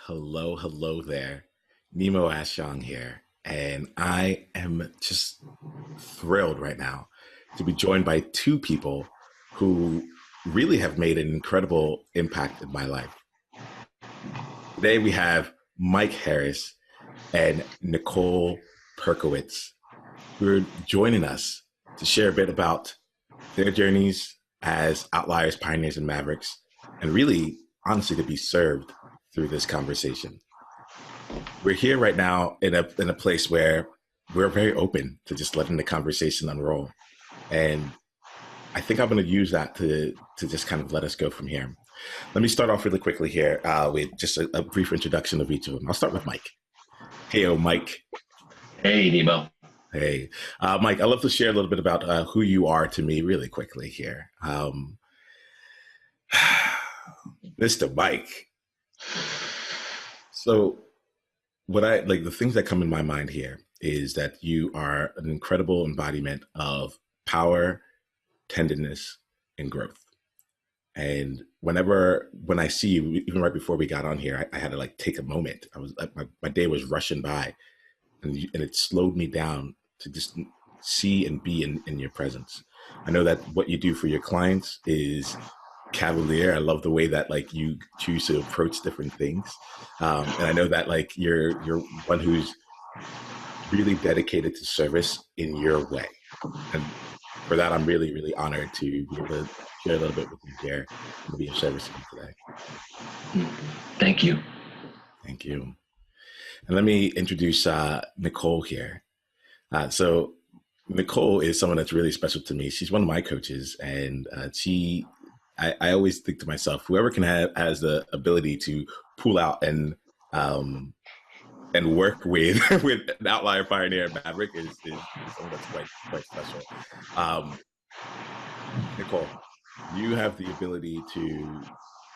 Hello, hello there. Nemo Ashong here. And I am just thrilled right now to be joined by two people who really have made an incredible impact in my life. Today we have Mike Harris and Nicole Perkowitz, who are joining us to share a bit about their journeys as Outliers, Pioneers, and Mavericks, and really, honestly, to be served through this conversation. We're here right now in a place where we're very open to just letting the conversation unroll. And I think I'm going to use that to just kind of let us go from here. Let me start off really quickly here with just a brief introduction of each of them. I'll start with Mike. Heyo, Mike. Hey, Nemo. Hey, Mike, I'd love to share a little bit about who you are to me really quickly here. Mr. Mike. So the things that come in my mind here is that you are an incredible embodiment of power, tenderness, and growth. And when I see you, even right before we got on here, I had to take a moment. I was my day was rushing by, and it slowed me down to just see and be in your presence. I know that what you do for your clients is cavalier. I love the way that you choose to approach different things, and I know that you're one who's really dedicated to service in your way, and for that I'm really, really honored to be able to share a little bit with you here and be of service to you today. Thank you. Thank you. And let me introduce Nicole here. So Nicole is someone that's really special to me. She's one of my coaches, and I always think to myself, whoever has the ability to pull out and work with an outlier, pioneer, and maverick is someone that's quite special. Nicole, you have the ability to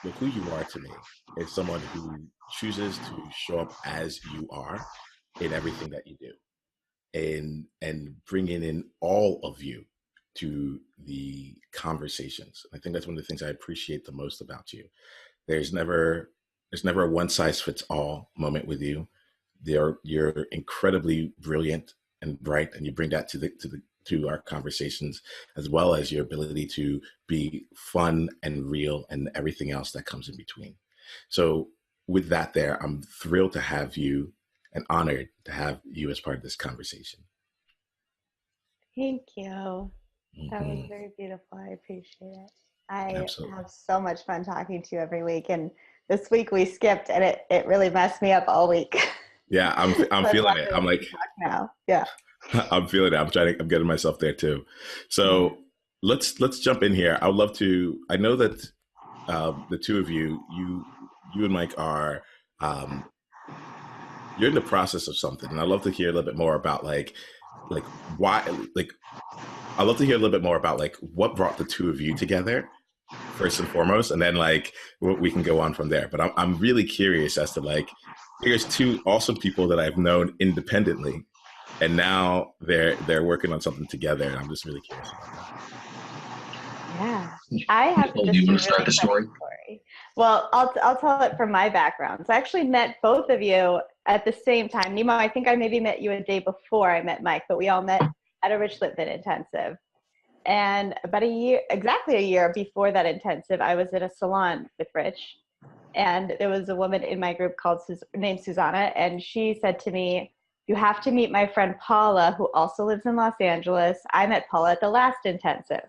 look who you are to me is someone who chooses to show up as you are in everything that you do, and bringing in all of you to the conversations. I think that's one of the things I appreciate the most about you. There's never a one size fits all moment with you. You're incredibly brilliant and bright, and you bring that to our conversations, as well as your ability to be fun and real and everything else that comes in between. So with that there, I'm thrilled to have you and honored to have you as part of this conversation. Thank you. That was very beautiful. I appreciate it. I Absolutely. have so much fun talking to you every week, and this week we skipped, and it really messed me up all week. Yeah, I'm feeling it. I'm like, now. Yeah. I'm feeling it. I'm getting myself there too. So let's jump in here. I would love to. I know that the two of you and Mike are you're in the process of something, and I'd love to hear a little bit more about why. I'd love to hear a little bit more about what brought the two of you together first and foremost, and then we can go on from there. But I'm really curious as to here's two awesome people that I've known independently, and now they're working on something together, and I'm just really curious about that. Yeah, I have. Do you want to start the story? Well, I'll tell it from my background. So I actually met both of you at the same time. Nemo, I think I maybe met you a day before I met Mike, but we all met at a Rich Litvin intensive. And about exactly a year before that intensive, I was in a salon with Rich, and there was a woman in my group named Susanna, and she said to me, "You have to meet my friend Paula, who also lives in Los Angeles. I met Paula at the last intensive."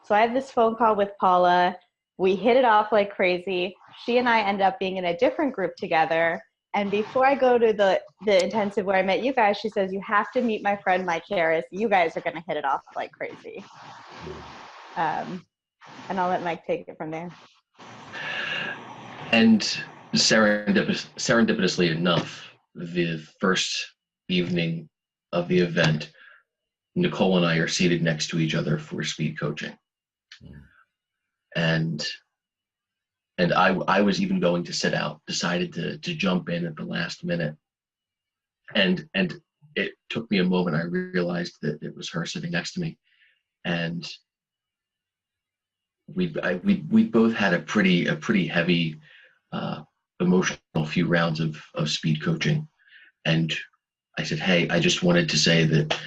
So I had this phone call with Paula. We hit it off like crazy. She and I ended up being in a different group together. And before I go to the intensive where I met you guys, she says, "You have to meet my friend Mike Harris. You guys are going to hit it off like crazy." And I'll let Mike take it from there. And serendipitously enough, the first evening of the event, Nicole and I are seated next to each other for speed coaching. And I was even going to sit out, decided to jump in at the last minute. And it took me a moment. I realized that it was her sitting next to me. And we both had a pretty heavy emotional few rounds of speed coaching. And I said, hey, I just wanted to say that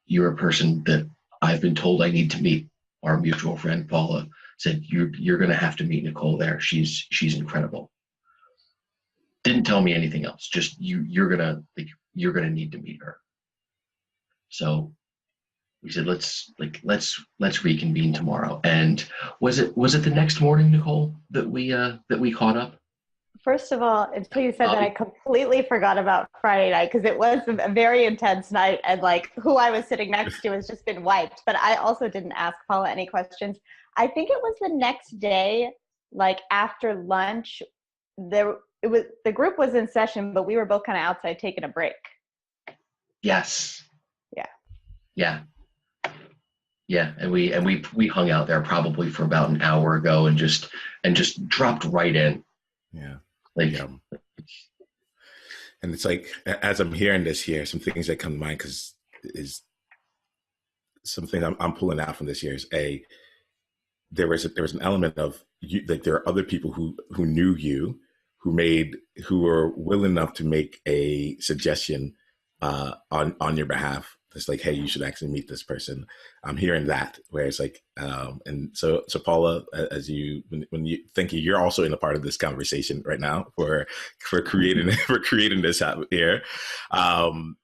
you're a person that I've been told I need to meet. Our mutual friend Paula said, you're going to have to meet Nicole there. She's incredible. Didn't tell me anything else. Just you're gonna need to meet her. So we said, let's reconvene tomorrow. And was it the next morning, Nicole, that we caught up? First of all, until you said that, I completely forgot about Friday night because it was a very intense night, and like who I was sitting next to has just been wiped. But I also didn't ask Paula any questions. I think it was the next day, like after lunch, the group was in session, but we were both kind of outside taking a break. Yes. Yeah. Yeah. Yeah, and we hung out there probably for about an hour ago and just dropped right in. Yeah. Like, yeah. And it's like, as I'm hearing this here, some things that come to mind because is something I'm pulling out from this here is there was an element of you, like there are other people who knew you, who were willing enough to make a suggestion on your behalf. It's like, hey, you should actually meet this person. I'm hearing that where it's like, and so Paula, as when you think you're also in a part of this conversation right now for creating this out here, and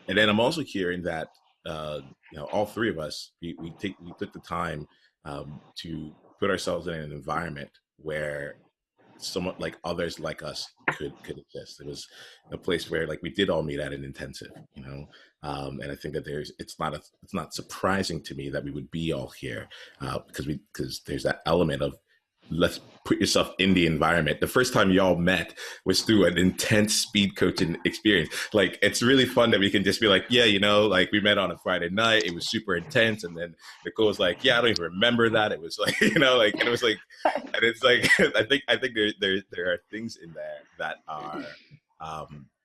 then I'm also hearing that all three of us we took the time to put ourselves in an environment where somewhat like others like us could exist. It was a place where like we did all meet at an intensive, and I think that it's not surprising to me that we would be all here because there's that element of let's put yourself in the environment. The first time y'all met was through an intense speed coaching experience. Like, it's really fun that we can just be like, yeah, like we met on a Friday night. It was super intense. And then Nicole was like, yeah, I don't even remember that. It was like, and it was like, and it's like, I think there are things in there that are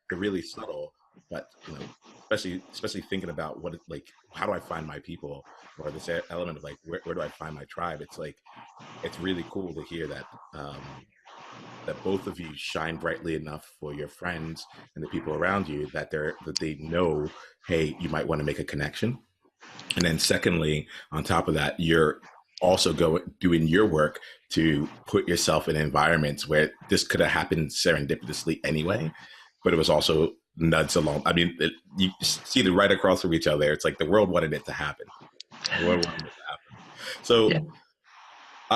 they're really subtle, but especially thinking about what it's like, how do I find my people, or this element of like, where do I find my tribe? It's like, it's really cool to hear that that both of you shine brightly enough for your friends and the people around you that they know, hey, you might want to make a connection. And then secondly, on top of that, you're also doing your work to put yourself in environments where this could have happened serendipitously anyway, but it was also nudged along. I mean, you see the right across from each other. It's like the world wanted it to happen. The world wanted it to happen. So. Yeah.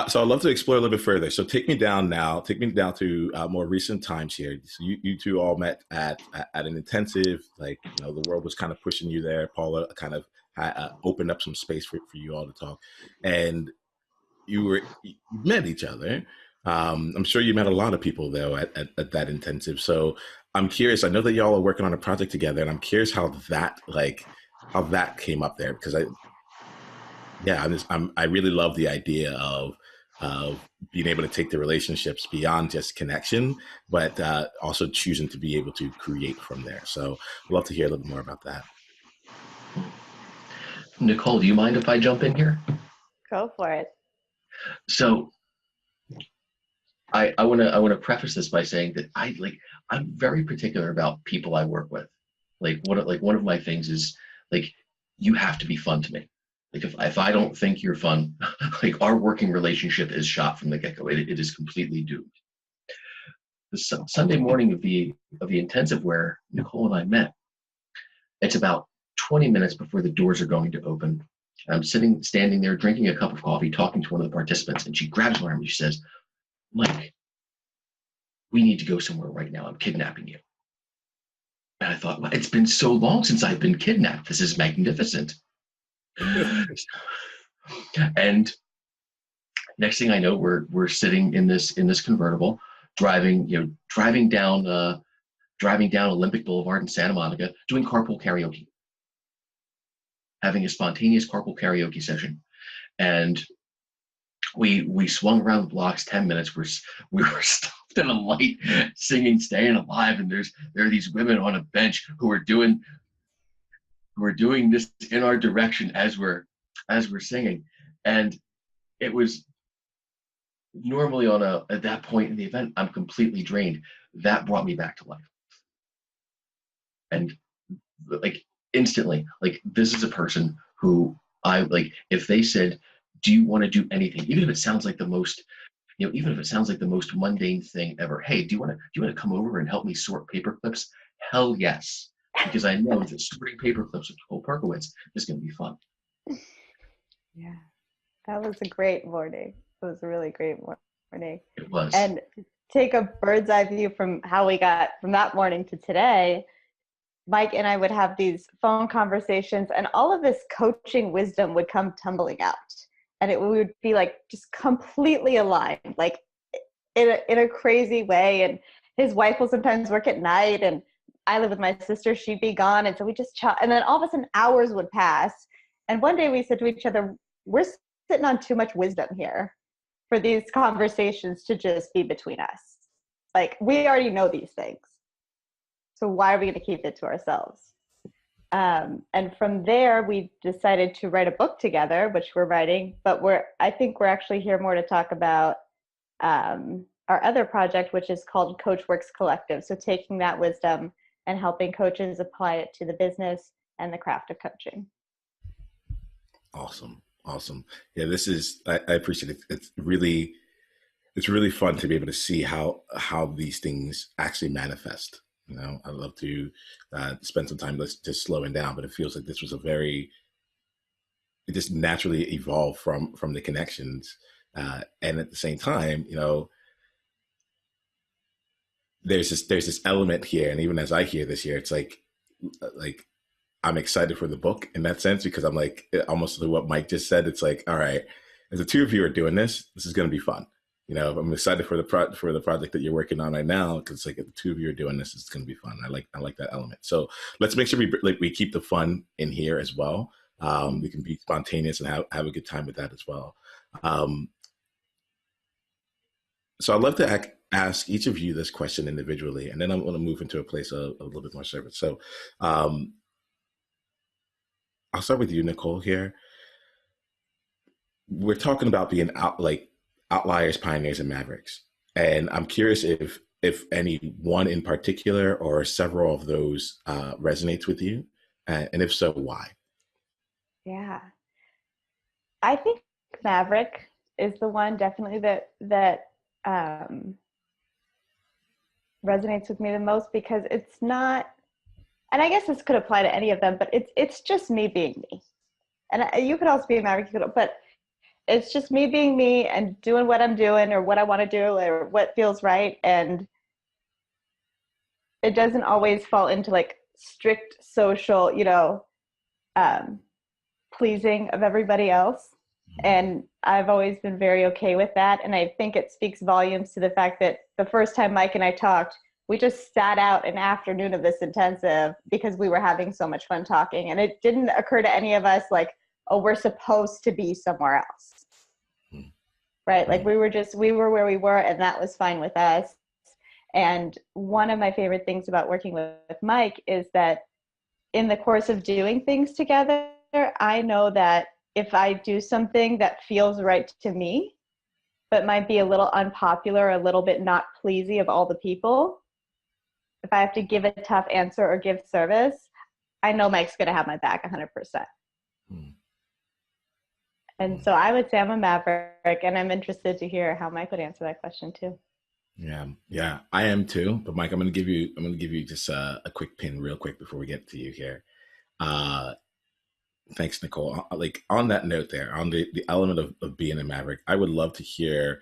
So I'd love to explore a little bit further. So take me down to more recent times here. So you two all met at an intensive, like, the world was kind of pushing you there. Paula kind of opened up some space for you all to talk. And you met each other. I'm sure you met a lot of people though at that intensive. So I'm curious, I know that y'all are working on a project together, and I'm curious how that came up there, because I really love the idea of being able to take the relationships beyond just connection, but also choosing to be able to create from there. So I'd love to hear a little more about that. Nicole, do you mind if I jump in here? Go for it. So I want to preface this by saying that I'm very particular about people I work with. One of my things is, like, you have to be fun to me. Like, if I don't think you're fun, like, our working relationship is shot from the get-go. It is completely doomed. The Sunday morning of the intensive where Nicole and I met, it's about 20 minutes before the doors are going to open. I'm standing there drinking a cup of coffee, talking to one of the participants, and she grabs my arm and she says, Mike, we need to go somewhere right now. I'm kidnapping you. And I thought, well, it's been so long since I've been kidnapped. This is magnificent. And next thing I know, we're sitting in this convertible, driving down Olympic Boulevard in Santa Monica, doing carpool karaoke, having a spontaneous carpool karaoke session. And we swung around the blocks 10 minutes. We were stopped at a light singing "Staying Alive," and there are these women on a bench who are doing this in our direction as we're singing. And it was normally at that point in the event, I'm completely drained. that brought me back to life. And like instantly, like this is a person who I like, if they said, do you want to do anything, even if it sounds like the most, even if it sounds like the most mundane thing ever, hey, do you want to come over and help me sort paper clips? Hell yes. Because I know that sorting paper clips with Cole Perkowitz is going to be fun. Yeah, that was a great morning. It was a really great morning. It was. And take a bird's eye view from how we got from that morning to today. Mike and I would have these phone conversations, and all of this coaching wisdom would come tumbling out. And we would be like just completely aligned, like in a crazy way. And his wife will sometimes work at night, and I live with my sister, she'd be gone. And so we just chat. And then all of a sudden hours would pass. And one day we said to each other, we're sitting on too much wisdom here for these conversations to just be between us. Like, we already know these things. So why are we going to keep it to ourselves? And from there, we decided to write a book together, which we're writing, but I think we're actually here more to talk about our other project, which is called CoachWorks Collective. So taking that wisdom and helping coaches apply it to the business and the craft of coaching. Awesome. Yeah, I appreciate it. It's really fun to be able to see how these things actually manifest. I love to spend some time just slowing down, but it feels like this was it just naturally evolved from the connections. And at the same time, there's this element here. And even as I hear this here, it's like I'm excited for the book in that sense, because I'm like, almost what Mike just said. It's like, all right, as the two of you are doing this is going to be fun. I'm excited for the project that you're working on right now, because like if the two of you are doing this, it's going to be fun. I like that element. So let's make sure we keep the fun in here as well. We can be spontaneous and have a good time with that as well. So I'd love to ask each of you this question individually, and then I'm going to move into a place of a little bit more service. So I'll start with you, Nicole, here. We're talking about being outliers, pioneers, and mavericks. And I'm curious if any one in particular or several of those resonates with you. And if so, why? Yeah. I think Maverick is the one definitely that resonates with me the most, because it's not, and I guess this could apply to any of them, but it's just me being me. And you could also be a Maverick, but it's just me being me and doing what I'm doing or what I want to do or what feels right. And it doesn't always fall into like strict social, pleasing of everybody else. And I've always been very okay with that. And I think it speaks volumes to the fact that the first time Mike and I talked, we just sat out an afternoon of this intensive because we were having so much fun talking. And it didn't occur to any of us like, oh, we're supposed to be somewhere else. Right? Like we were where we were, and that was fine with us. And one of my favorite things about working with Mike is that in the course of doing things together, I know that if I do something that feels right to me, but might be a little unpopular, a little bit not pleasy of all the people, if I have to give a tough answer or give service, I know Mike's going to have my back 100%. And so I would say I'm a maverick, and I'm interested to hear how Mike would answer that question too. Yeah, I am too. But Mike, I'm going to give you just a quick pin real quick before we get to you here. Thanks, Nicole. Like on that note there, on the element of being a maverick, I would love to hear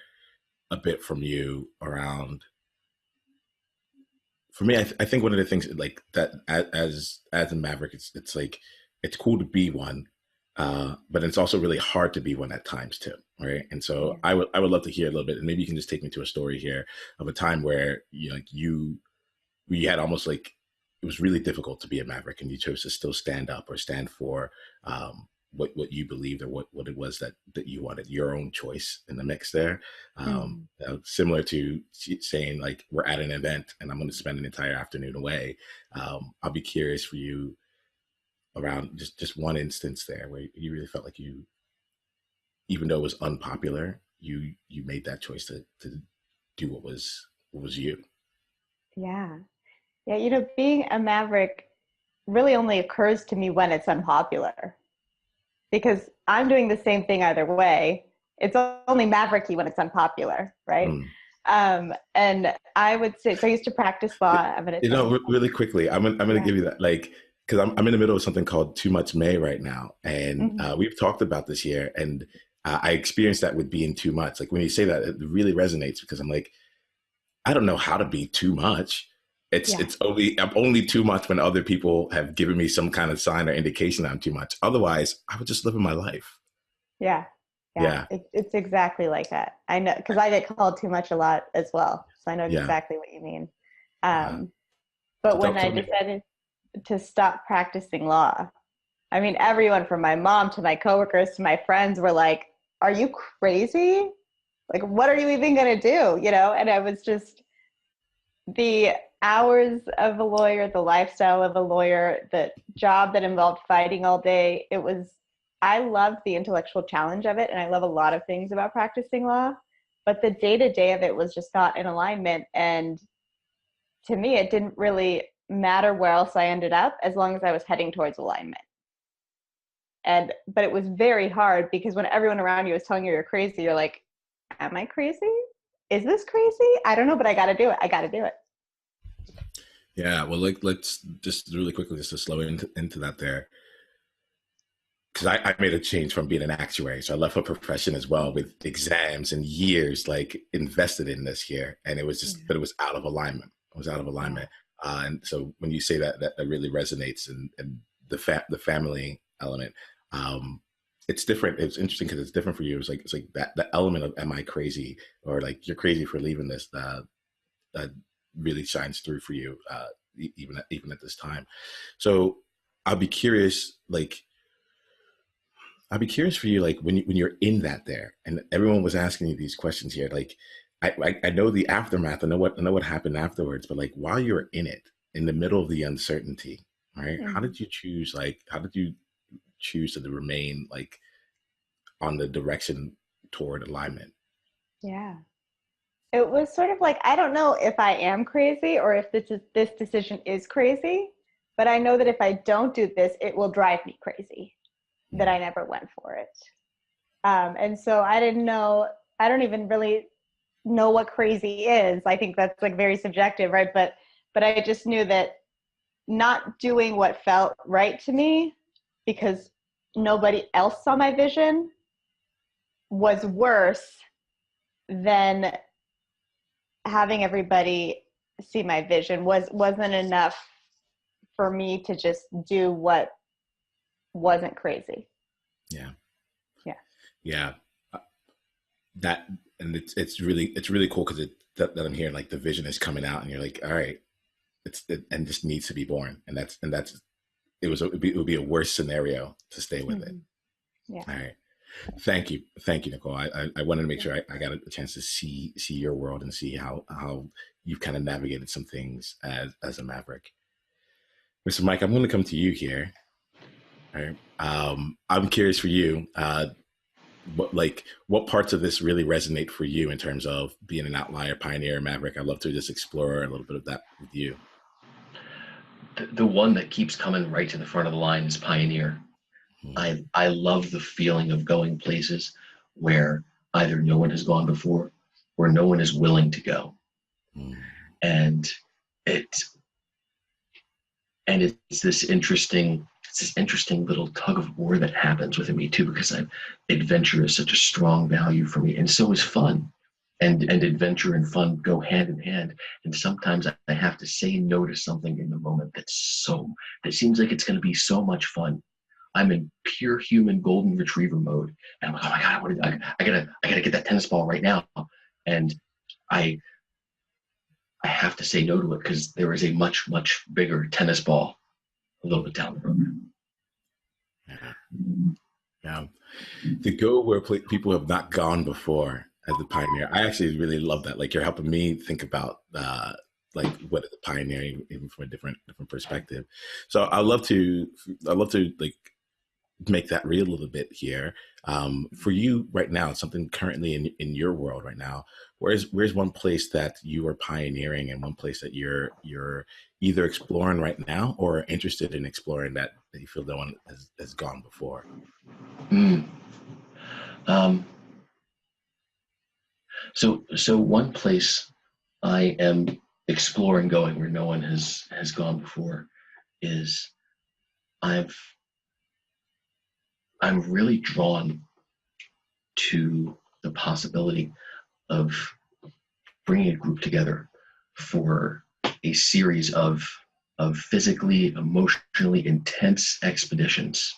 a bit from you around, for me, I think one of the things like that as a maverick, it's like, it's cool to be one, but it's also really hard to be one at times too, right? And so I would love to hear a little bit, and maybe you can just take me to a story here of a time where we had almost like, it was really difficult to be a maverick, and you chose to still stand up or stand for what you believed, or what it was that you wanted, your own choice in the mix there. Similar to saying like, we're at an event and I'm going to spend an entire afternoon away. I'll be curious for you around just one instance there where you really felt like you, even though it was unpopular, you made that choice to do what was you. Yeah. Yeah. You know, being a Maverick really only occurs to me when it's unpopular because I'm doing the same thing either way. It's only Mavericky when it's unpopular, right? Mm. And I would say, so I used to practice law. I'm going to You tell know, you. really quickly, I'm gonna Yeah. give you that, like, because I'm in the middle of something called Too Much May right now, and Mm-hmm. we've talked about this here, and I experienced that with being too much. Like when you say that, it really resonates because I'm like, I don't know how to be too much. Yeah. I'm only too much when other people have given me some kind of sign or indication I'm too much. Otherwise, I would just live in my life. Yeah. Yeah. Yeah, It's exactly like that. I know because I get called too much a lot as well. So I know yeah. exactly what you mean. Uh, But so when I tell me. decided to stop practicing law, I mean, everyone from my mom to my coworkers to my friends were like, "Are you crazy? Like, what are you even going to do?" You know? And I was just the hours of a lawyer, the lifestyle of a lawyer, the job that involved fighting all day. I loved the intellectual challenge of it. And I love a lot of things about practicing law. But the day to day of it was just not in alignment. And to me, it didn't really matter where else I ended up as long as I was heading towards alignment. But it was very hard because when everyone around you is telling you you're crazy, you're like, am I crazy? Is this crazy? I don't know, but I got to do it. I got to do it. Yeah, well, like let's just really quickly just to slow into that there. Because I made a change from being an actuary. So I left a profession as well with exams and years like invested in this here. And it was just, but it was out of alignment. It was out of Yeah. alignment. And so when you say that, that really resonates and the family element, it's different. It's interesting because it's different for you. It's like that, the element of, am I crazy? Or like, you're crazy for leaving this, that really shines through for you, even at this time. So I'll be curious, like, I'd be curious for you, like when you're in that there, and everyone was asking you these questions here. Like, I know the aftermath. I know what happened afterwards. But like while you're in it, in the middle of the uncertainty, right? How Mm-hmm. did you choose? Like, how did you choose to remain like on the direction toward alignment? Yeah. It was sort of like, I don't know if I am crazy or if this decision is crazy, but I know that if I don't do this, it will drive me crazy, that I Mm, never went for it. And so I didn't know, I don't even really know what crazy is. I think that's like very subjective, right? But I just knew that not doing what felt right to me because nobody else saw my vision was worse than having everybody see my vision wasn't enough for me to just do what wasn't crazy. yeah, Yeah. yeah. Uh, That and it's really cool because that I'm hearing like the vision is coming out, and you're like, all right, and this needs to be born, and that's it would be a worse scenario to stay with it. Mm-hmm. Yeah. All right. Thank you, Nicole. I wanted to make sure I got a chance to see your world and see how you've kind of navigated some things as a maverick. Mr. Mike, I'm going to come to you here. All right. I'm curious for you. What parts of this really resonate for you in terms of being an outlier, pioneer, maverick? I'd love to just explore a little bit of that with you. The one that keeps coming right to the front of the line is pioneer. Hmm. I love the feeling of going places where either no one has gone before or no one is willing to go. Hmm. And it it's this interesting little tug of war that happens within me too, because adventure is such a strong value for me, and so is fun. And adventure and fun go hand in hand. And sometimes I have to say no to something in the moment that seems like it's going to be so much fun. I'm in pure human golden retriever mode, and I'm like, oh my god, I gotta get that tennis ball right now. And I I have to say no to it because there is a much bigger tennis ball a little bit down the road. Yeah. Yeah. To go where people have not gone before as a pioneer. I actually really love that. Like you're helping me think about like what is a pioneer even from a different perspective. So I love to like make that real a little bit here. For you right now, something currently in your world right now, where's one place that you are pioneering and one place that you're either exploring right now or interested in exploring that you feel no one has gone before? Mm. So one place I am exploring going where no one has gone before is I'm really drawn to the possibility of bringing a group together for a series of physically, emotionally intense expeditions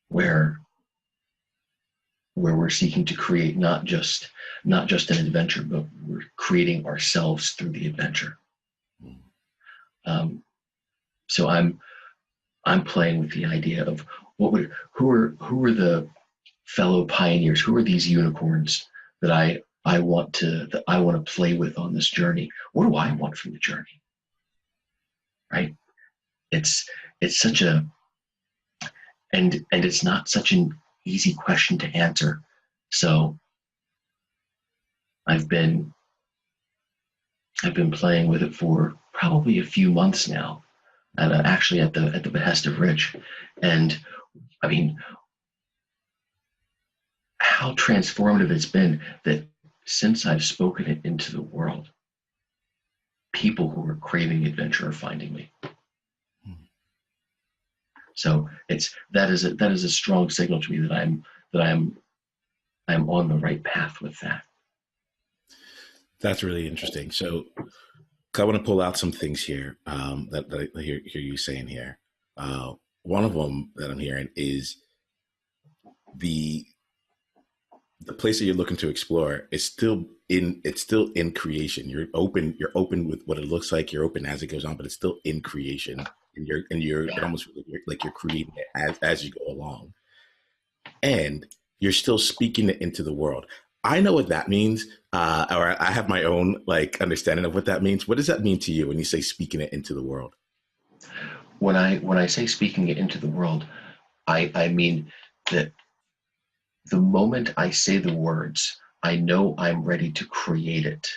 where we're seeking to create not just an adventure, but we're creating ourselves through the adventure. So I'm playing with the idea of who are the fellow pioneers, who are these unicorns that I want to play with on this journey. What do I want from the journey? Right? It's such a and it's not such an easy question to answer. So I've been playing with it for probably a few months now, and actually at the behest of Rich. And I mean, how transformative it's been that since I've spoken it into the world, people who are craving adventure are finding me. So that is a strong signal to me that I'm on the right path with that. That's really interesting. So I want to pull out some things here that I hear you saying here. One of them that I'm hearing is the place that you're looking to explore is still in creation. You're open with what it looks like. You're open as it goes on, but it's still in creation, and you're it almost like you're creating it as you go along, and you're still speaking it into the world. I know what that means, or I have my own like understanding of what that means. What does that mean to you when you say speaking it into the world? When I say speaking it into the world, I mean that the moment I say the words, I know I'm ready to create it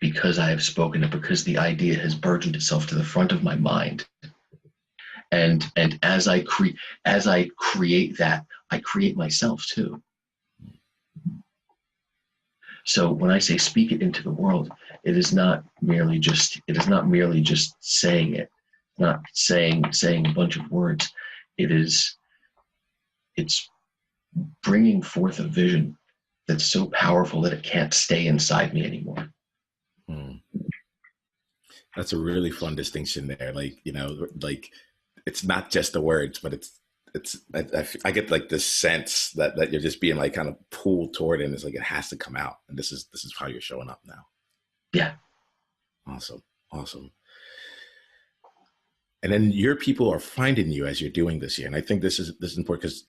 because I have spoken it, because the idea has burgeoned itself to the front of my mind. And as I create that, I create myself too. So when I say speak it into the world, it is not merely just saying it, not saying a bunch of words. It's bringing forth a vision that's so powerful that it can't stay inside me anymore. That's a really fun distinction there. Like, like it's not just the words, but I get like this sense that you're just being like kind of pulled toward it, and it's like it has to come out, and this is how you're showing up now. Yeah. Awesome. And then your people are finding you as you're doing this here, and I think this is important because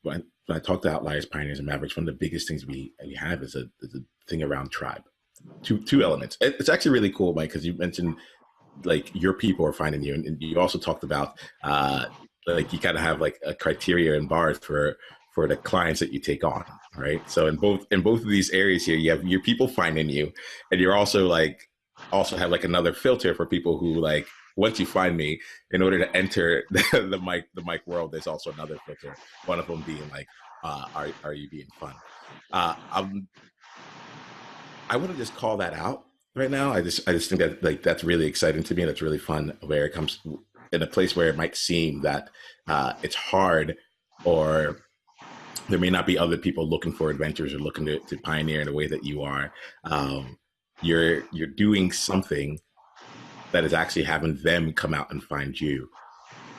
when I talk to Outliers, Pioneers, and Mavericks, one of the biggest things we have is a thing around tribe. Two elements. It's actually really cool, Mike, because you mentioned like your people are finding you, and you also talked about like you kind of have like a criteria and bars for the clients that you take on, right? So in both of these areas here, you have your people finding you, and you're also have like another filter for people who like once you find me, in order to enter the mic world, there's also another filter. One of them being like, are you being fun? I wouldn't just call that out right now. I just think that like that's really exciting to me. That's really fun. Where it comes in a place where it might seem that it's hard, or there may not be other people looking for adventures or looking to pioneer in the way that you are. You're doing something that is actually having them come out and find you,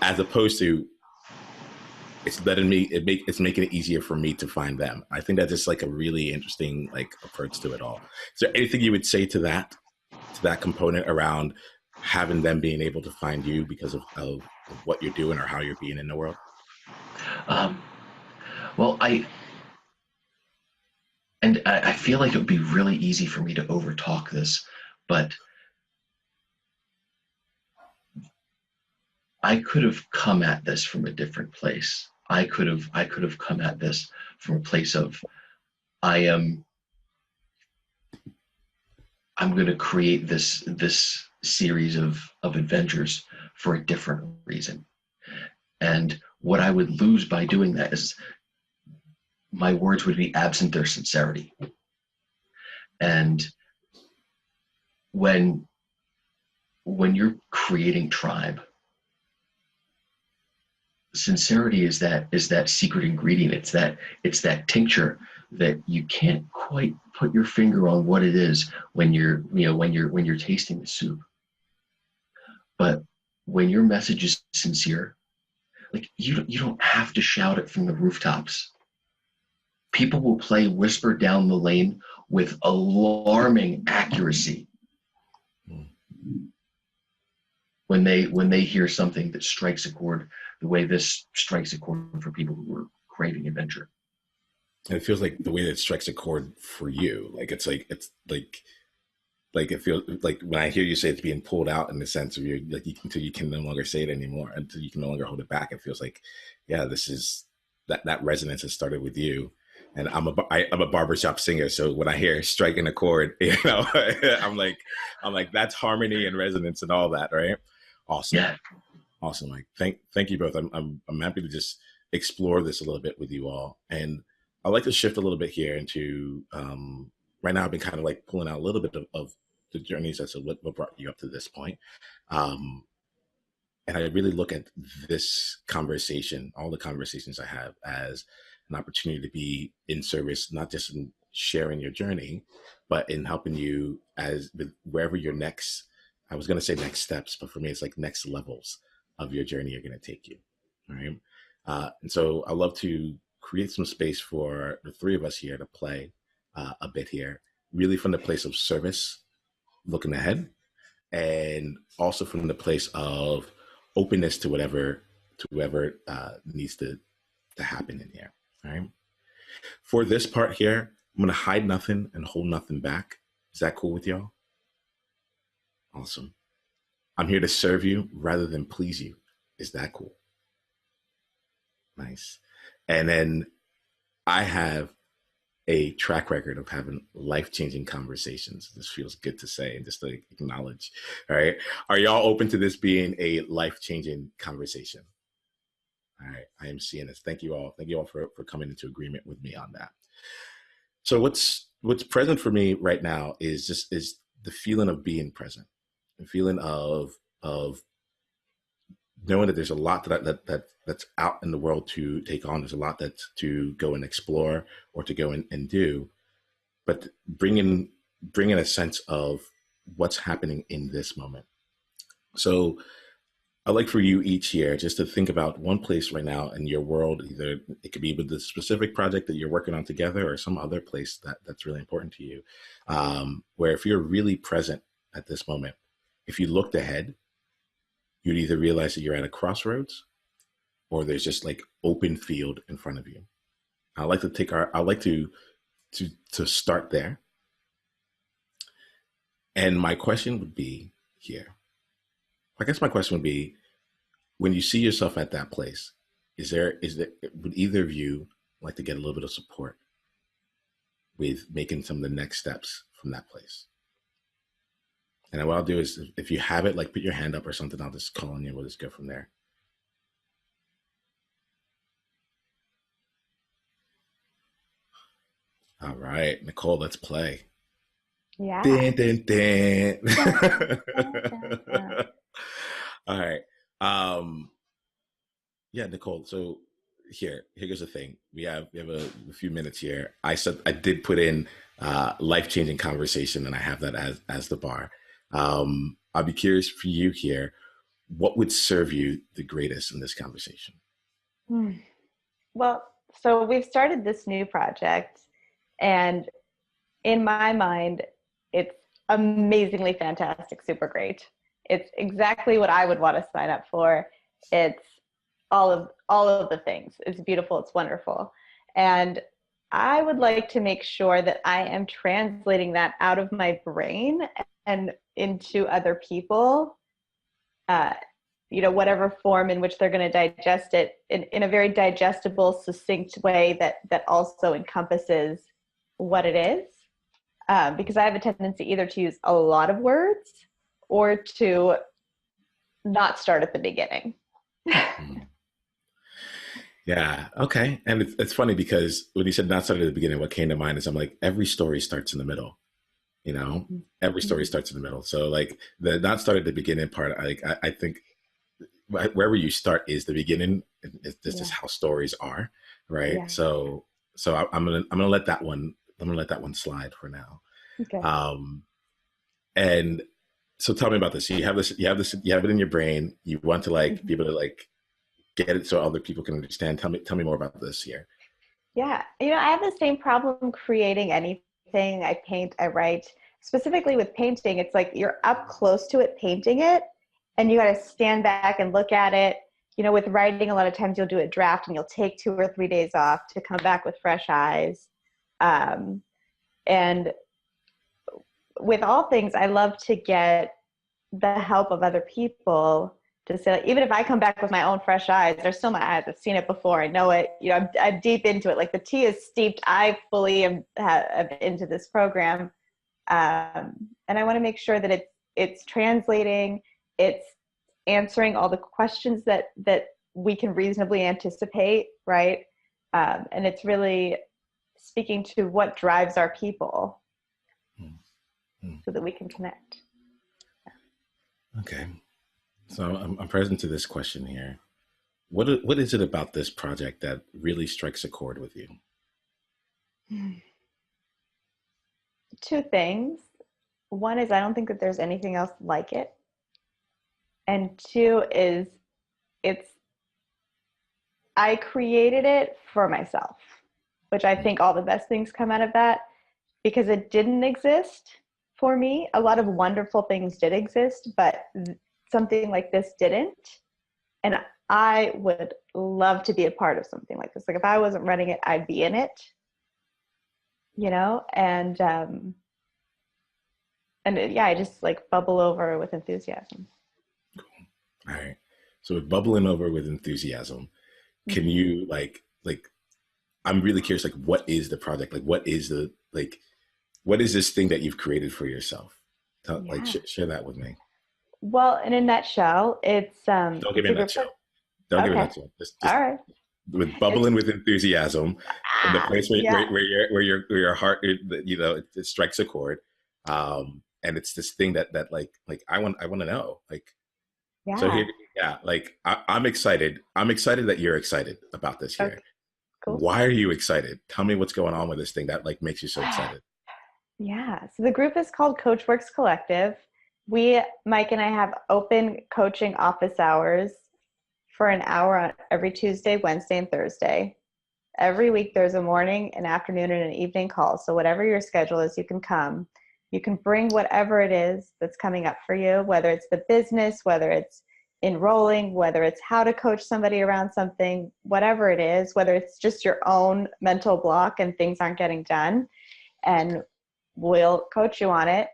as opposed to it's making it easier for me to find them. I think that's just like a really interesting like approach to it all. Is there anything you would say to that component around having them being able to find you because of what you're doing or how you're being in the world? Well, I feel like it would be really easy for me to overtalk this, but I could have come at this from a different place. I could have come at this from a place of I'm going to create this series of adventures for a different reason. And what I would lose by doing that is my words would be absent their sincerity. And when you're creating tribe, sincerity is that secret ingredient. It's that tincture that you can't quite put your finger on what it is when you're tasting the soup. But when your message is sincere, like you don't have to shout it from the rooftops. People will play Whisper Down the Lane with alarming accuracy when they hear something that strikes a chord the way this strikes a chord for people who are craving adventure. And it feels like the way that it strikes a chord for you, like it feels like when I hear you say it's being pulled out in the sense of until you can no longer say it anymore, until you can no longer hold it back. It feels like, yeah, this is that resonance has started with you. And I'm a barbershop singer, so when I hear striking a chord, I'm like that's harmony and resonance and all that, right? Awesome, yeah. Awesome. Like thank you both. I'm happy to just explore this a little bit with you all, and I'd like to shift a little bit here into right now. I've been kind of like pulling out a little bit of the journeys as to what brought you up to this point. And I really look at this conversation, all the conversations I have, as an opportunity to be in service, not just in sharing your journey, but in helping you wherever your next, I was going to say next steps, but for me, it's like next levels of your journey are going to take you. All right. And so I love to create some space for the three of us here to play a bit here, really from the place of service, looking ahead, and also from the place of openness to whoever needs to happen in here. All right. For this part here, I'm going to hide nothing and hold nothing back. Is that cool with y'all? Awesome. I'm here to serve you rather than please you. Is that cool? Nice. And then I have a track record of having life-changing conversations. This feels good to say and just to acknowledge. All right. Are y'all open to this being a life-changing conversation? All right. I am seeing this. Thank you all. Thank you all for coming into agreement with me on that. So what's present for me right now is the feeling of being present, the feeling of knowing that there's a lot that's out in the world to take on. There's a lot that's to go and explore or to go and do, but bringing a sense of what's happening in this moment. So I'd like for you each year just to think about one place right now in your world. Either it could be with the specific project that you're working on together or some other place that's really important to you, where if you're really present at this moment, if you looked ahead, you'd either realize that you're at a crossroads or there's just like open field in front of you. I'd like to start there. And my question would be here. I guess my question would be, when you see yourself at that place, would either of you like to get a little bit of support with making some of the next steps from that place? And what I'll do is, if you have it, like put your hand up or something, I'll just call on you. We'll just go from there. All right, Nicole, let's play. Yeah. Dun, dun, dun. All right. Yeah, Nicole. So here goes the thing. We have a few minutes here. I did put in life-changing conversation, and I have that as the bar. I'll be curious for you here. What would serve you the greatest in this conversation? Well, so we've started this new project, and in my mind, it's amazingly fantastic, super great. It's exactly what I would want to sign up for. It's all of the things. It's beautiful. It's wonderful. And I would like to make sure that I am translating that out of my brain and into other people whatever form in which they're going to digest it in a very digestible, succinct way that also encompasses what it is. Because I have a tendency either to use a lot of words or to not start at the beginning. Yeah. Okay. And it's funny because when you said not start at the beginning, what came to mind is I'm like, every story starts in the middle, every story starts in the middle. So like the not start at the beginning part, I think wherever you start is the beginning. This is how stories are. Right. Yeah. So I'm going to let that one, slide for now. Okay. And so tell me about this. You have it in your brain. You want to be able to get it so other people can understand. Tell me more about this here. Yeah. I have the same problem creating anything. I paint, I write. Specifically with painting, it's like you're up close to it, painting it, and you got to stand back and look at it. With writing, a lot of times you'll do a draft and you'll take 2 or 3 days off to come back with fresh eyes. And with all things, I love to get the help of other people to say, even if I come back with my own fresh eyes, they're still my eyes. I've seen it before. I know it. I'm deep into it. Like the tea is steeped. I fully am into this program. And I want to make sure that it's translating, it's answering all the questions that we can reasonably anticipate, right? And it's really speaking to what drives our people so that we can connect. Okay. So I'm present to this question here. What is it about this project that really strikes a chord with you? 2 things. One is I don't think that there's anything else like it. And 2 is I created it for myself, which I think all the best things come out of that because it didn't exist for me. A lot of wonderful things did exist, but something like this didn't. And I would love to be a part of something like this. Like if I wasn't running it, I'd be in it, and I just bubble over with enthusiasm. Cool. All right. So with bubbling over with enthusiasm, can you I'm really curious, what is the project? What is this thing that you've created for yourself? Share that with me. Well, in a nutshell, it's don't give me a nutshell. Don't give me a nutshell. Just all right. With bubbling with enthusiasm, in the place where your heart, it strikes a chord, and it's this thing that I want to know. So here, I'm excited. I'm excited that you're excited about this here. Okay. Cool. Why are you excited? Tell me what's going on with this thing that makes you so excited. Yeah. So the group is called Coachworks Collective. Mike and I have open coaching office hours for an hour on every Tuesday, Wednesday, and Thursday. Every week there's a morning, an afternoon, and an evening call. So whatever your schedule is, you can come. You can bring whatever it is that's coming up for you, whether it's the business, whether it's enrolling, whether it's how to coach somebody around something, whatever it is, whether it's just your own mental block and things aren't getting done, and we'll coach you on it.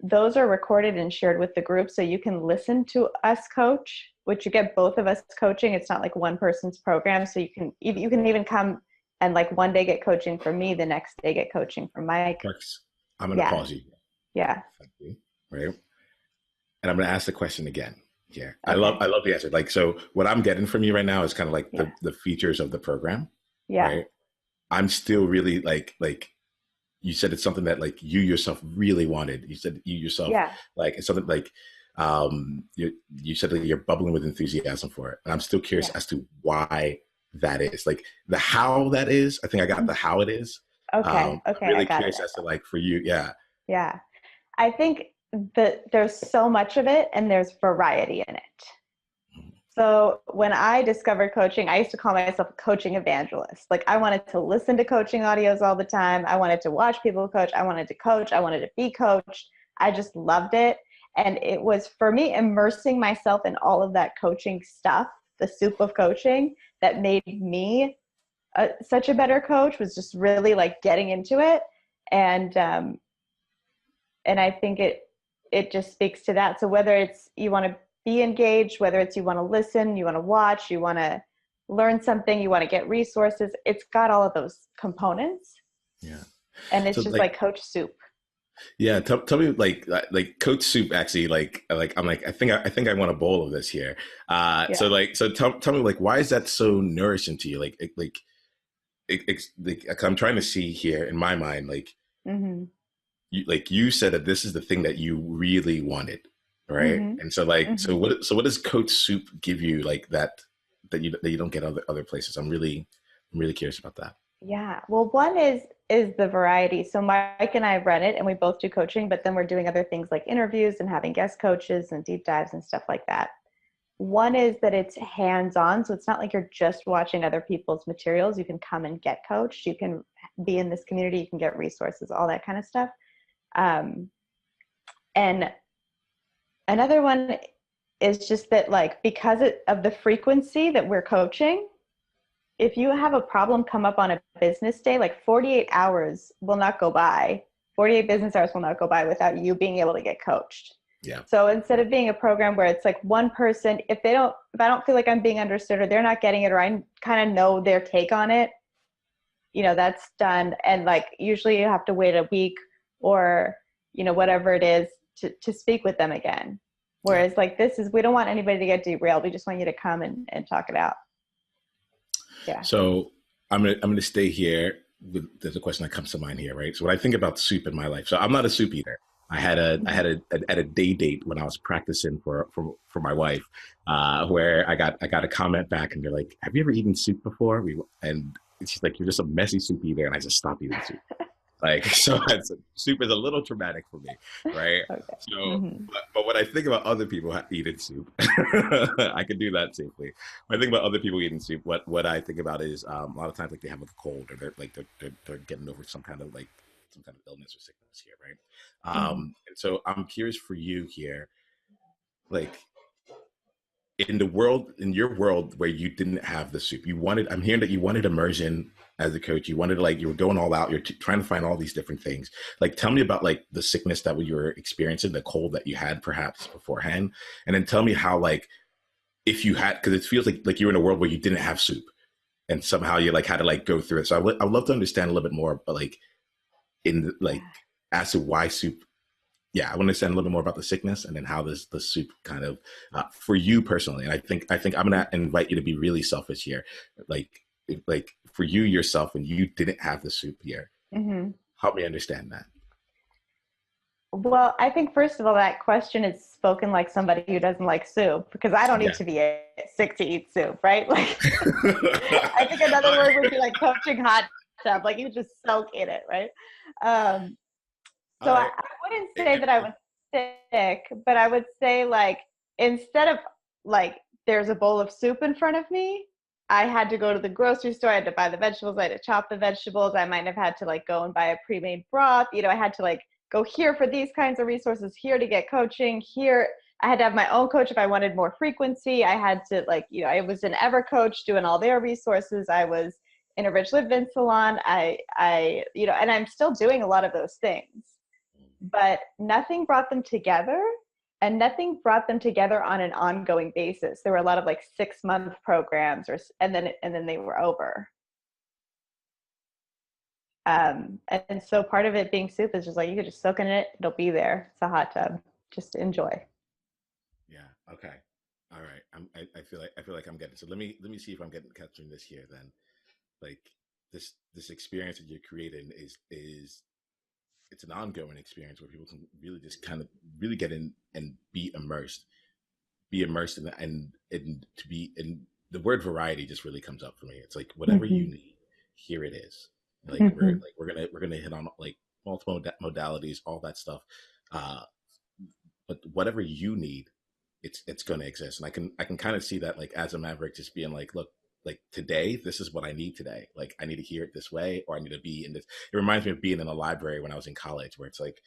Those are recorded and shared with the group so you can listen to us coach, which you get both of us coaching. It's not like one person's program. So you can even come and one day get coaching from me, the next day get coaching from Mike. I'm going to pause you. Yeah. Right. And I'm going to ask the question again here. Okay. I love the answer. So what I'm getting from you right now is kind of the features of the program. Yeah. Right? I'm still really you said it's something that you yourself really wanted. You said you yourself, it's something you said that you're bubbling with enthusiasm for it. And I'm still curious as to why that is. The how that is, I think I got the how it is. Okay. I'm really curious as to for you. Yeah. Yeah. I think that there's so much of it and there's variety in it. So when I discovered coaching, I used to call myself a coaching evangelist. I wanted to listen to coaching audios all the time. I wanted to watch people coach. I wanted to coach. I wanted to be coached. I just loved it. And it was, for me, immersing myself in all of that coaching stuff, the soup of coaching, that made me such a better coach, was just really getting into it. And I think it just speaks to that. So whether it's you want to be engaged, whether it's you want to listen, you want to watch, you want to learn something, you want to get resources. It's got all of those components. Yeah. And it's So just like Coach Soup. yeah, tell me like Coach Soup actually like I'm like I think I want a bowl of this here. Yeah. So tell me like why is that so nourishing to you? I'm trying to see here in my mind Mm-hmm. you said that this is the thing that you really wanted, right? Mm-hmm. And so like Mm-hmm. so what does Coach Soup give you like that you don't get other places? I'm really curious about that. Yeah. Well, one is the variety. So Mike and I run it and we both do coaching, but then we're doing other things like interviews and having guest coaches and deep dives and stuff like that. One is that it's hands-on. So it's not like you're just watching other people's materials. You can come and get coached. You can be in this community. You can get resources, all that kind of stuff. And another one is just that like, because of the frequency that we're coaching, if you have a problem come up on a business day, like 48 hours will not go by. 48 business hours will not go by without you being able to get coached. Yeah. So instead of being a program where it's like one person, if I don't feel like I'm being understood or they're not getting it or I kind of know their take on it, that's done. And like, usually you have to wait a week or, whatever it is to speak with them again. Whereas like we don't want anybody to get derailed. We just want you to come and talk it out. Yeah. So I'm gonna stay here. There's a question that comes to mind here, right? So when I think about soup in my life, so I'm not a soup eater. I had a day date when I was practicing for my wife, where I got a comment back, and they're like, "Have you ever eaten soup before?" And she's like, "You're just a messy soup eater," and I just stopped eating soup. Like, so soup is a little traumatic for me, right? Okay. So, Mm-hmm. but when I think about other people eating soup, I can do that safely. When I think about other people eating soup, what I think about is a lot of times like they have like a cold or they're getting over some kind of illness or sickness here, right? Mm-hmm. And so I'm curious for you here, like in your world where you didn't have the soup, I'm hearing that you wanted immersion as a coach. You wanted you were going all out. You're trying to find all these different things. Like, tell me about like the sickness that you were experiencing, the cold that you had perhaps beforehand. And then tell me how, like, if you had, cause it feels like you're in a world where you didn't have soup and somehow you like had to like go through it. So I'd love to understand a little bit more, but like as to why soup. Yeah, I want to understand a little bit more about the sickness and then how the soup kind of for you personally. And I think I'm gonna invite you to be really selfish here, like for you yourself when you didn't have the soup here. Mm-hmm. Help me understand that. Well, I think first of all, that question is spoken like somebody who doesn't like soup, because I don't need to be sick to eat soup, right? Like, I think another word would be like coaching hot tub, like you just soak in it, right? So I wouldn't say that I was sick, but I would say like instead of like there's a bowl of soup in front of me, I had to go to the grocery store. I had to buy the vegetables. I had to chop the vegetables. I might have had to like go and buy a pre-made broth. I had to like go here for these kinds of resources, here to get coaching, here. I had to have my own coach if I wanted more frequency. I had to like, I was an Ever coach doing all their resources. I was in a Rich Live-In salon. I and I'm still doing a lot of those things. But nothing brought them together, and nothing brought them together on an ongoing basis. There were a lot of like 6-month programs and then they were over. And so part of it being soup is just like, you could just soak in it. It'll be there. It's a hot tub. Just enjoy. Yeah. Okay. All right. I feel like I'm getting, so let me see if I'm capturing this here then. Like this experience that you're creating is it's an ongoing experience where people can really just kind of really get in and be immersed in that, and to be in the word variety just really comes up for me. It's like whatever you need, here it is. Like we're gonna hit on like multiple modalities, all that stuff. But whatever you need, it's gonna exist. And I can kind of see that like as a Maverick just being like, look, like today, this is what I need today. Like I need to hear it this way, or I need to be in this. It reminds me of being in a library when I was in college, where it's like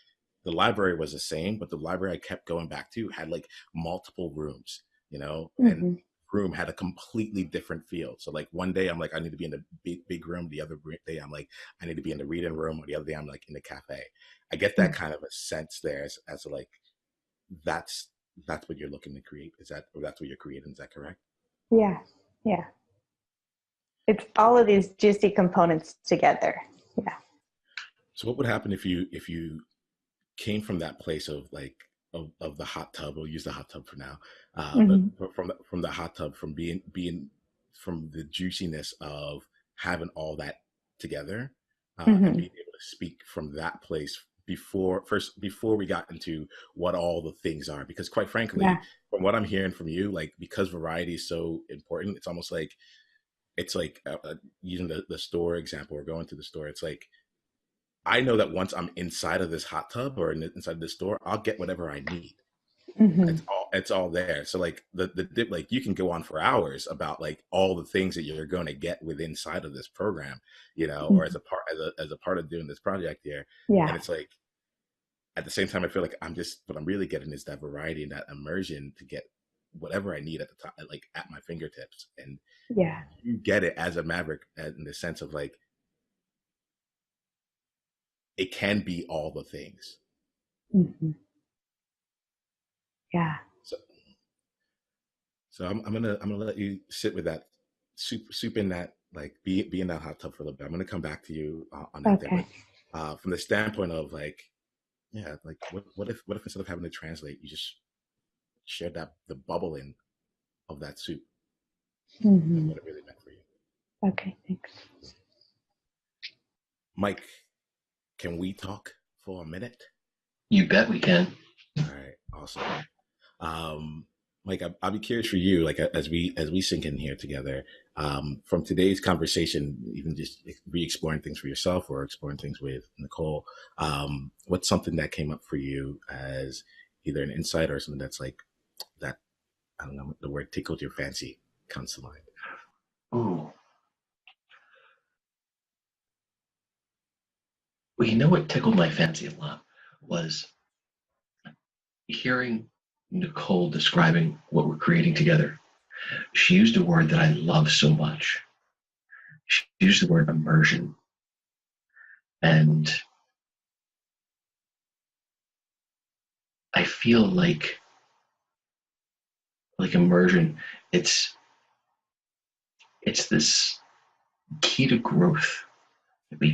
the library was the same, but the library I kept going back to had like multiple rooms, and room had a completely different feel. So like one day I'm like, I need to be in the big room. The other day I'm like, I need to be in the reading room, or the other day I'm like in the cafe. I get that kind of a sense there as like, that's that's what you're looking to create. Is that, or that's what you're creating? Is that correct? Yeah. Yeah. It's all of these juicy components together. Yeah. So what would happen if you came from that place of like of the hot tub? We'll use the hot tub for now, but Mm-hmm. from the hot tub, from being from the juiciness of having all that together, and Mm-hmm. being able to speak from that place before we got into what all the things are. Because quite frankly, Yeah. from what I'm hearing from you, like, because variety is so important, it's almost like using the store example or going to the store. It's like, I know that once I'm inside of this hot tub or inside this store, I'll get whatever I need. Mm-hmm. It's all there. So like like you can go on for hours about like all the things that you're going to get with inside of this program, or Mm-hmm. as a part of doing this project here. Yeah. And it's like, at the same time, I feel like what I'm really getting is that variety and that immersion to get whatever I need at the top, like at my fingertips. And Yeah. you get it as a Maverick, in the sense of like, it can be all the things. Mm-hmm. Yeah. So So I'm gonna let you sit with that soup in that, like, be in that hot tub for a little bit. I'm gonna come back to you, on that there, Okay. but from the standpoint of like, yeah, like what if instead of having to translate, you just shared the bubbling of that soup and Mm-hmm. what it really meant for you. Okay. Thanks. Mike, can we talk for a minute? You bet we can. All right, awesome. Mike, I'll be curious for you, like, as we sink in here together, from today's conversation, even just re-exploring things for yourself or exploring things with Nicole, what's something that came up for you as either an insight or something that's like that, I don't know, the word tickled your fancy comes to mind. Ooh. Well, you know what tickled my fancy a lot was hearing Nicole describing what we're creating together. She used a word that I love so much. She used the word immersion. And I feel like immersion, it's this key to growth that we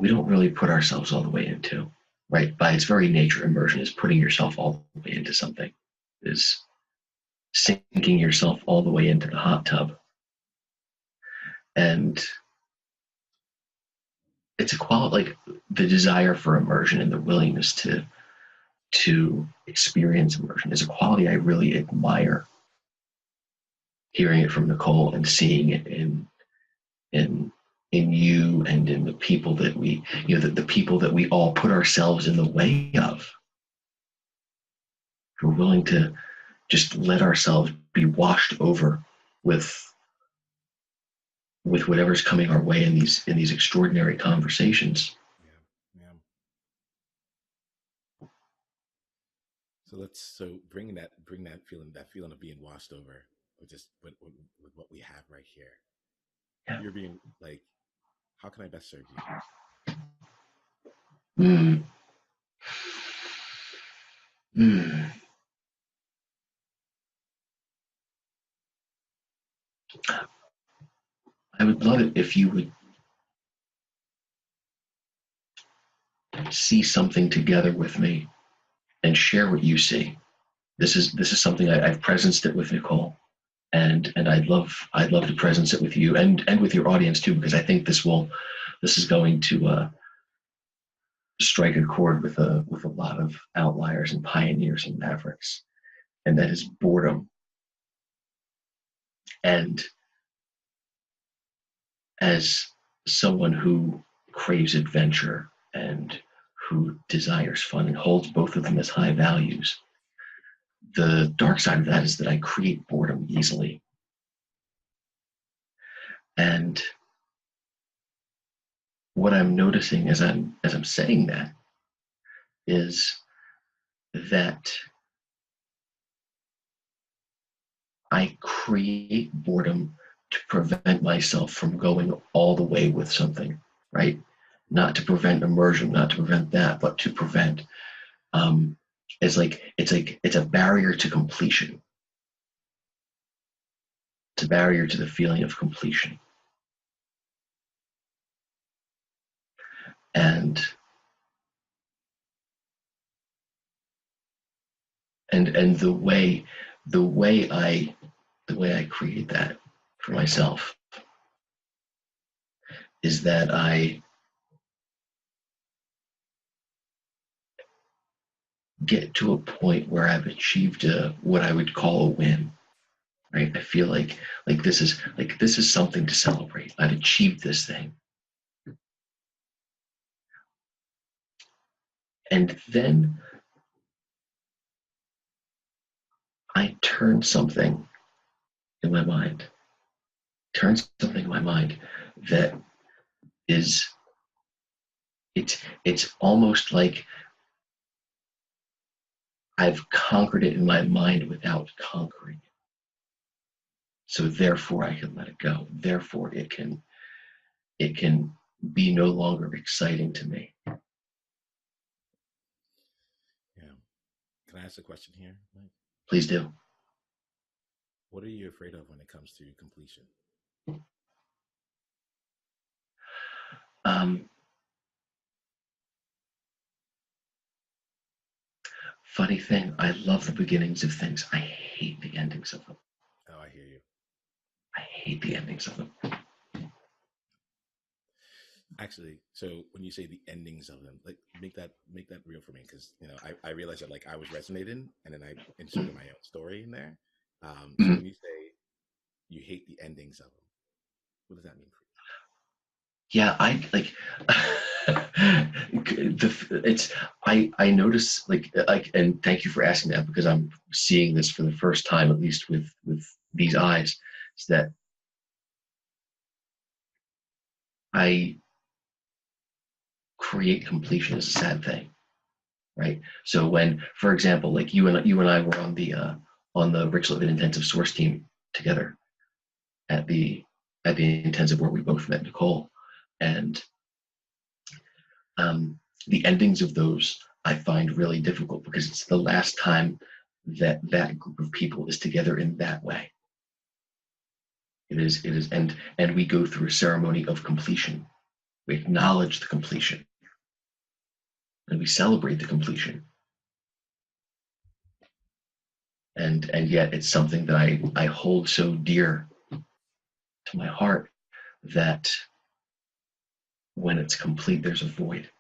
don't really put ourselves all the way into, right? By its very nature, immersion is putting yourself all the way into something, is sinking yourself all the way into the hot tub. And it's a quality, like the desire for immersion and the willingness to experience immersion is a quality I really admire. Hearing it from Nicole and seeing it in you and in the people that the people that we all put ourselves in the way of. We're willing to just let ourselves be washed over with whatever's coming our way in these extraordinary conversations. Yeah, yeah. So bring that feeling of being washed over with just with what we have right here. Yeah. You're being like, how can I best serve you? Mm. Mm. I would love it if you would see something together with me and share what you see. This is something I've presenced it with Nicole, and I'd love to presence it with you and with your audience too, because I think this is going to strike a chord with a lot of outliers and pioneers and mavericks, and that is boredom. And as someone who craves adventure and who desires fun and holds both of them as high values, the dark side of that is that I create boredom easily. And what I'm noticing as I'm saying that is that I create boredom to prevent myself from going all the way with something, right? Not to prevent immersion, not to prevent that, but to prevent it's a barrier to completion. It's a barrier to the feeling of completion. And the way I create that for myself is that I get to a point where I've achieved what I would call a win. Right? I feel like this is something to celebrate. I've achieved this thing. And then I turn something in my mind. That is, it's almost like I've conquered it in my mind without conquering it. So therefore I can let it go. Therefore it can be no longer exciting to me. Yeah. Can I ask a question here, Mike? Please do. What are you afraid of when it comes to completion? Funny thing, I love the beginnings of things. I hate the endings of them. Oh, I hear you. I hate the endings of them. Actually, so when you say the endings of them, like make that real for me, because I realized that like I was resonating, and then I inserted my own story in there. So when you say you hate the endings of them, what does that mean for you? Yeah, I like I notice and thank you for asking that, because I'm seeing this for the first time, at least with these eyes, is that I create completion as a sad thing, right? So when, for example, like you and I were on the Rich Live Intensive Source team together at the intensive where we both met Nicole, and the endings of those I find really difficult, because it's the last time that group of people is together in that way. It is, and we go through a ceremony of completion. We acknowledge the completion, and we celebrate the completion. And yet it's something that I hold so dear to my heart, that when it's complete, there's a void.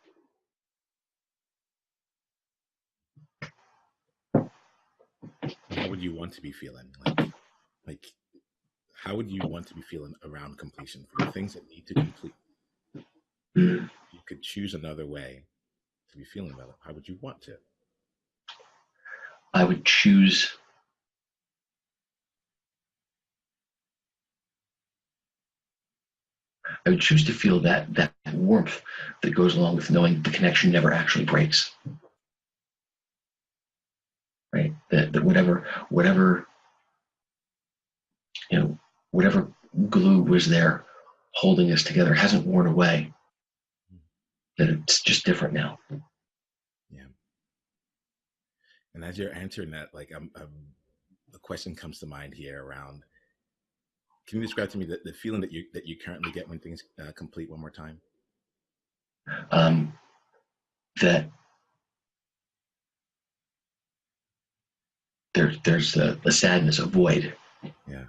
How would you want to be feeling? Like how would you want to be feeling around completion for the things that need to complete? Mm. You could choose another way to be feeling about it. How would you want to? I would choose to feel that warmth that goes along with knowing the connection never actually breaks. Right? That whatever whatever glue was there holding us together hasn't worn away. That it's just different now. Yeah. And as you're answering that, like a question comes to mind here around. Can you describe to me the feeling that you currently get when things complete one more time? That there's a sadness, a void. Yeah.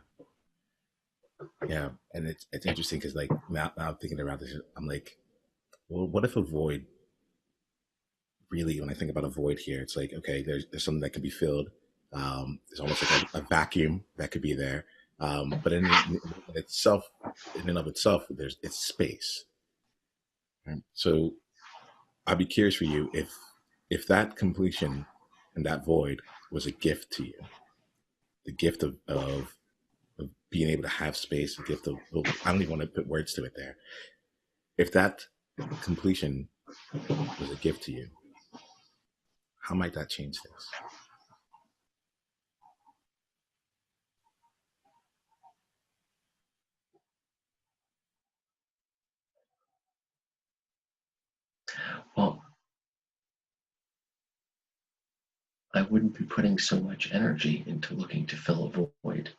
Yeah, and it's interesting because like now I'm thinking about this, I'm like, well, what if a void really? When I think about a void here, it's like okay, there's something that can be filled. There's almost like a vacuum that could be there, but in itself, in and of itself, it's space. Right? So I'd be curious for you if that completion and that void was a gift to you, the gift of being able to have space, the gift of well, I don't even want to put words to it there. If that completion was a gift to you, how might that change things? Well, I wouldn't be putting so much energy into looking to fill a void.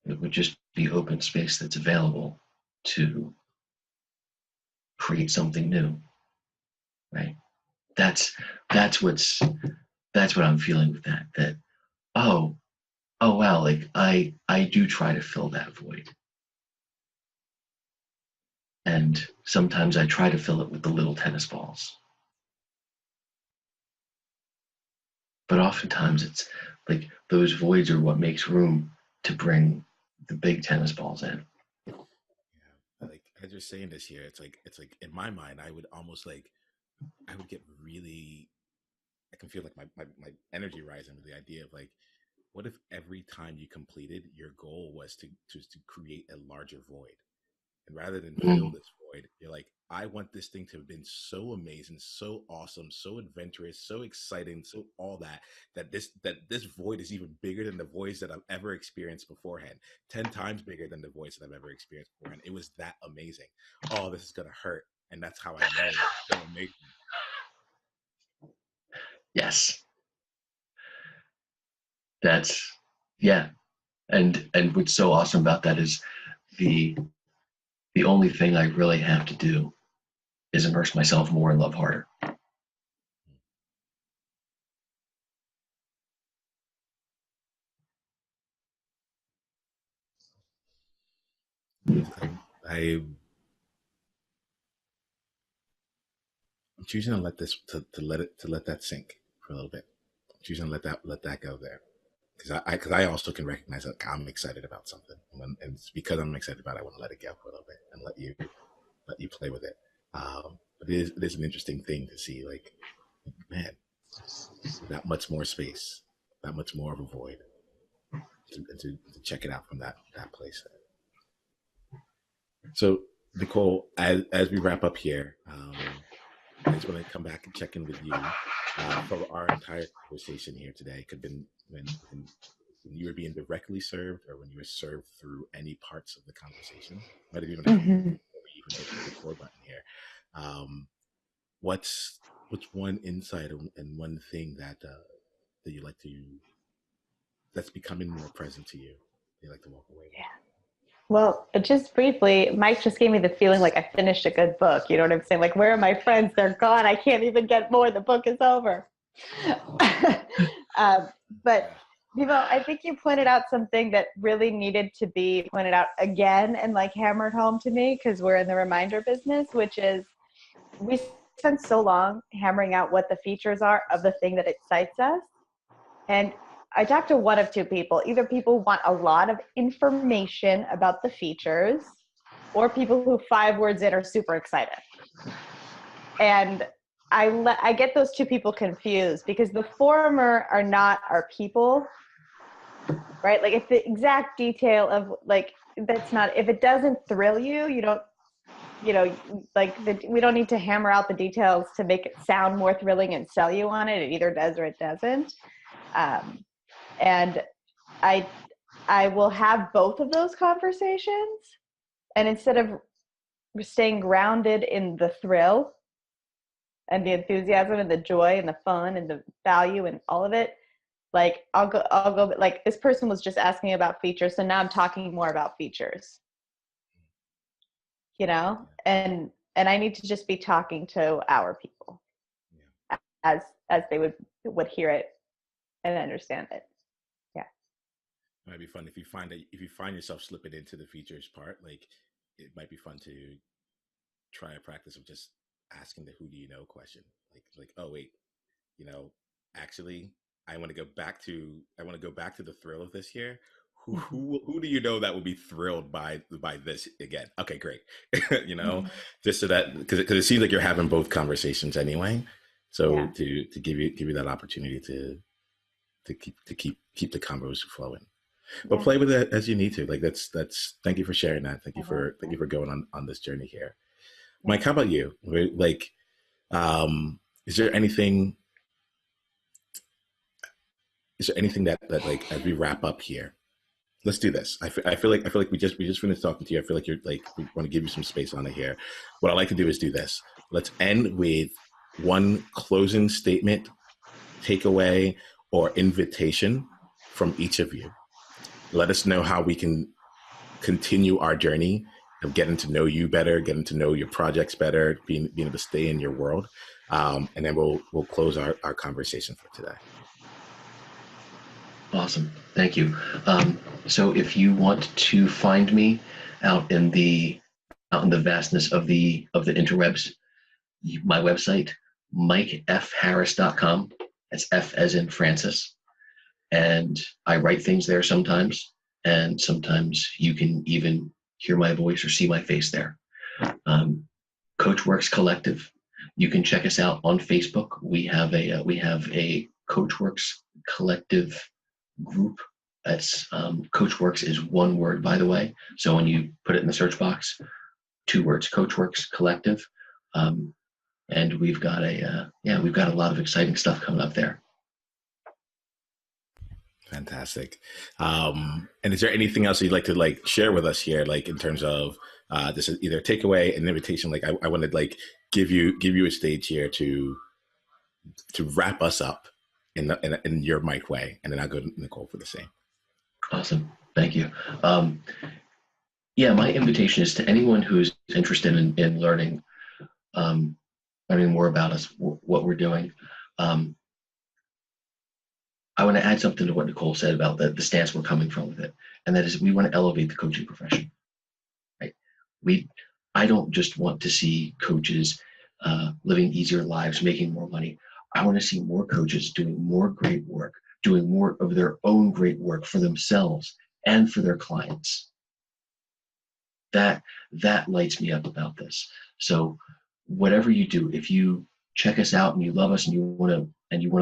It would just be open space that's available to create something new, right? That's that's what's that's what I'm feeling with that. That oh wow, like I do try to fill that void, and sometimes I try to fill it with the little tennis balls, but oftentimes it's like those voids are what makes room to bring the big tennis balls in. Yeah. Like as you're saying this here, it's like in my mind, I would almost like I would get really I can feel like my energy rising with the idea of like, what if every time you completed, your goal was to create a larger void? And rather than fill Mm. this void, you're like, I want this thing to have been so amazing, so awesome, so adventurous, so exciting, so all that that this void is even bigger than the voids that I've ever experienced beforehand. 10 times bigger than the voids that I've ever experienced beforehand. It was that amazing. Oh, this is gonna hurt. And that's how I know it's so amazing. Yes, that's yeah. And what's so awesome about that is the the only thing I really have to do is immerse myself more and love harder. I I'm choosing to let this to let that sink for a little bit. I'm choosing to let that go there because I also can recognize that I'm excited about something, and it's because I'm excited about it, I want to let it go for a little bit and let you play with it. But it is an interesting thing to see, like, man, that much more space, that much more of a void, to check it out from that place. So, Nicole, as we wrap up here, I just want to come back and check in with you for our entire conversation here today. Could have been when you were being directly served or when you were served through any parts of the conversation. Might have even happened Mhm. before we even hit the record button here. Um, what's one insight and one thing that you like to that's becoming more present to you? You like to walk away with. Well, just briefly, Mike just gave me the feeling like I finished a good book. You know what I'm saying? Like, where are my friends? They're gone. I can't even get more. The book is over. um, but, I think you pointed out something that really needed to be pointed out again and like hammered home to me because we're in the reminder business, which is we spend so long hammering out what the features are of the thing that excites us. And I talked to one of two people. Either people want a lot of information about the features, or people who 5 words in are super excited. And I get those two people confused because the former are not our people, right? Like if the exact detail of like, that's not, if it doesn't thrill you, you don't, we don't need to hammer out the details to make it sound more thrilling and sell you on it. It either does or it doesn't. And I will have both of those conversations, and instead of staying grounded in the thrill and the enthusiasm and the joy and the fun and the value and all of it, like I'll go like this person was just asking about features, so now I'm talking more about features, and I need to just be talking to our people as they would hear it and understand it. It might be fun if you find yourself slipping into the features part, like it might be fun to try a practice of just asking the who do you know question. Like, oh wait, you know, actually I want to go back to the thrill of this here. Who do you know that will be thrilled by this again? Okay, great. Just so that because it seems like you're having both conversations anyway. So to give you that opportunity to keep the convos flowing. But play with it as you need to. Like that's thank you for sharing that. Thank you for going on this journey here. Mike, how about you? Like, is there anything that like as we wrap up here? Let's do this. I feel like we just finished talking to you. I feel like you're like we want to give you some space on it here. What I like to do is do this. Let's end with one closing statement takeaway or invitation from each of you. Let us know how we can continue our journey of getting to know you better, getting to know your projects better, being able to stay in your world. And then we'll close our conversation for today. Awesome. Thank you. So if you want to find me out in the vastness of the interwebs, my website, mikefharris.com. That's F as in Francis. And I write things there sometimes, and sometimes you can even hear my voice or see my face there. Coachworks Collective. You can check us out on Facebook. We have a Coachworks Collective group. That's Coachworks is one word, by the way. So when you put it in the search box, 2 words, Coachworks Collective. And we've got a lot of exciting stuff coming up there. Fantastic. And is there anything else you'd like to share with us here, in terms of this is either a takeaway, an invitation? I want to give you a stage here to wrap us up in your Mike way, and then I'll go to Nicole for the same. Awesome. Thank you. My invitation is to anyone who's interested in learning more about us, what we're doing. I want to add something to what Nicole said about the stance we're coming from with it, and that is we want to elevate the coaching profession. Right? I don't just want to see coaches living easier lives, making more money. I want to see more coaches doing more great work, doing more of their own great work for themselves and for their clients. That lights me up about this. So whatever you do, if you check us out and you love us and you want to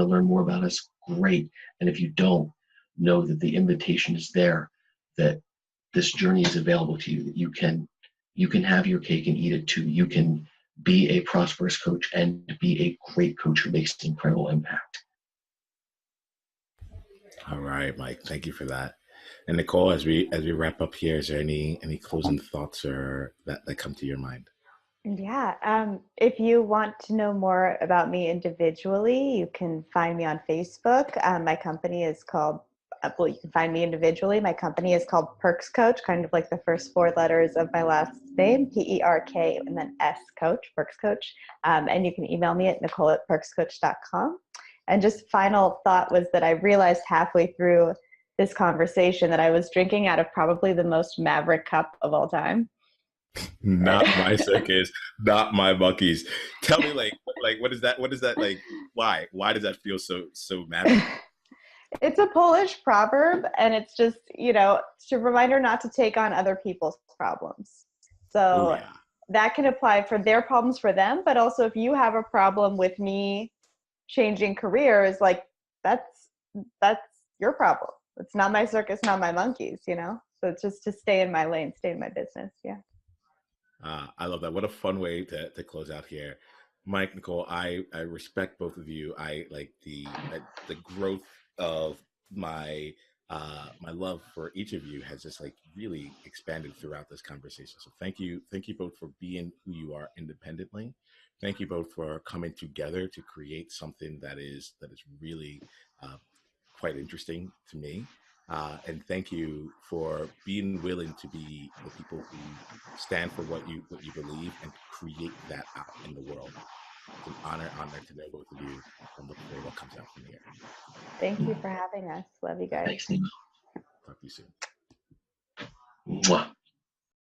learn more about us, great. And if you don't, know that the invitation is there, that this journey is available to you, that you can have your cake and eat it too. You can be a prosperous coach and be a great coach who makes an incredible impact. All right, Mike, thank you for that. And Nicole, as we wrap up here, is there any closing thoughts or that come to your mind? Yeah. If you want to know more about me individually, you can find me on Facebook. My company is called, you can find me individually. My company is called Perks Coach, kind of like the first 4 letters of my last name, PERK, and then S Coach, Perks Coach. And you can email me at nicole@perkscoach.com. And just final thought was that I realized halfway through this conversation that I was drinking out of probably the most Maverick cup of all time. Not my circus, not my Buckies. Tell me, what is that? What is that like? Why does that feel so Maverick? It's a Polish proverb, and it's just, it's a reminder not to take on other people's problems. So that can apply for their problems for them, but also if you have a problem with me changing careers, that's your problem. It's not my circus, not my monkeys, So it's just to stay in my lane, stay in my business. Yeah. I love that. What a fun way to close out here. Mike, Nicole, I respect both of you. I like the growth of my love for each of you has just really expanded throughout this conversation. So thank you both for being who you are independently. Thank you both for coming together to create something that is really quite interesting to me. And thank you for being willing to be the people who stand for what you believe and create that out in the world. It's an honor to know both of you, and look forward to what comes out from here. Thank you for having us. Love you guys. Thanks, Nemo. Talk to you soon. Mwah.